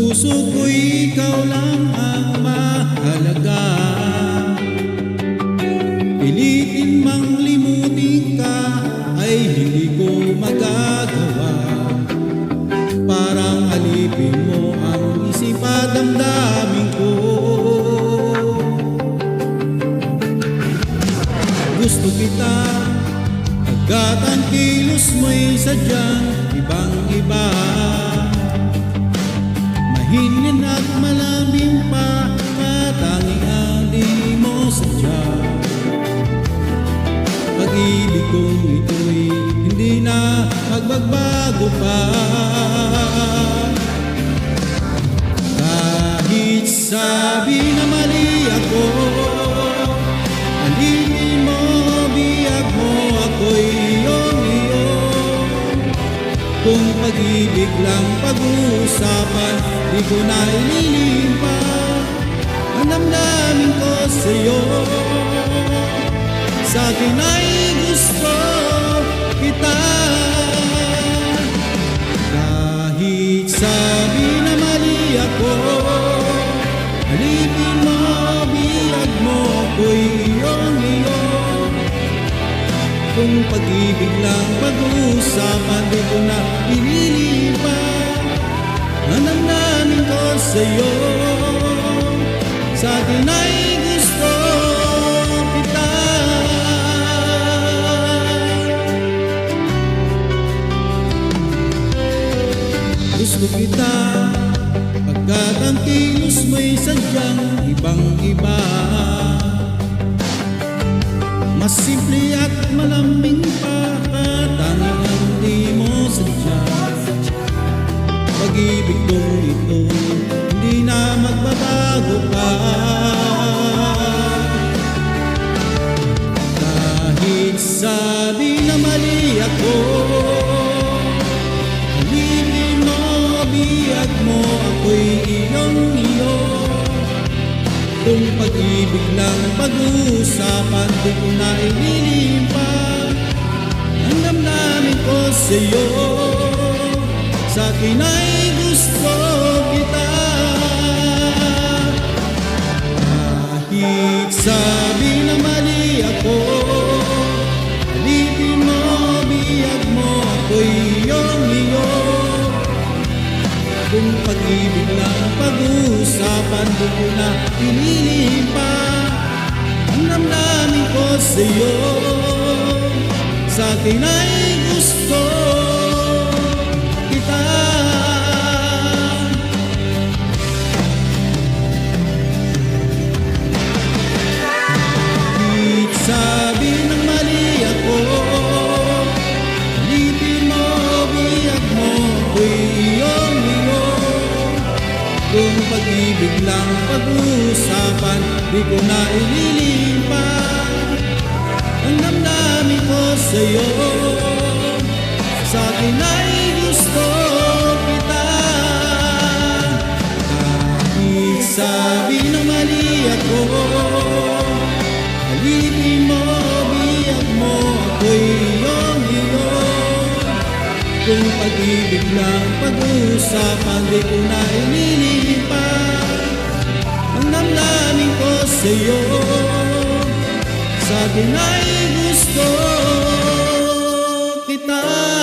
puso ko'y ikaw lang ang mahalaga. Pilitin mang limutin ka ay hindi ko magagawa. Parang alipin mo ang isip at damdamin ko. Gusto kita agad ang kilos mo'y sadyang ibang-iba. Mahinin at malamig pa, katanging ang di mo sadya. Pag-ibig kong ito'y hindi na magbabago pa. Kahit sabi na mali ako, alipin mo, biyag mo, ako'y iyong-iyo. Kung pag-ibig lang pag-uusapan, di ko na ililimpan ang damdamin ko sa'yo. Sa'kin ay gusto kita. Kahit sabi na mali ako, alipin mo, biyag mo, ako'y iyong-iyo. Kung pag-ibig lang pag-uusapan, di ko na ililipan ang damdamin ko sa'yo. Sa'kin ay gusto kita. Gusto kita pagkat ang kilos mo'y sadyang ibang-iba. Mas simple at malambing pa, katanging ang di mo sadya. Pag-ibig kong ito hindi na magbabago pa. Kahit sabi na mali ako, alipin mo, biyag mo, ako'y iyong-iyo. Kung pag-ibig lang pag-uusapan, di ko na ililimpan ang damdamin ko sa'yo. Sa'kin ay gusto kita. Kahit sabi na mali ako, alipin mo, biyag mo, ako'y iyong-iyo. Kung pag-ibig lang pag-uusapan, di ko na ililimpan ang damdamin ko sa'yo. Sa'kin ay gusto kita. Kahit sabi ng mali ako, alipin mo, biyag mo, ako'y iyong-iyo. Kung pag-ibig lang pag-uusapan, di ko na ililimpan ang damdamin ko sa'yo. Sa'kin ay gusto kita. Kahit sabi na mali ako, alipin mo, biyag mo, ako'y iyong-iyo. Kung pag-ibig lang pag-uusapan, di ko na ililimpan ang damdamin ko sa'yo. Sa'kin ay gusto kita.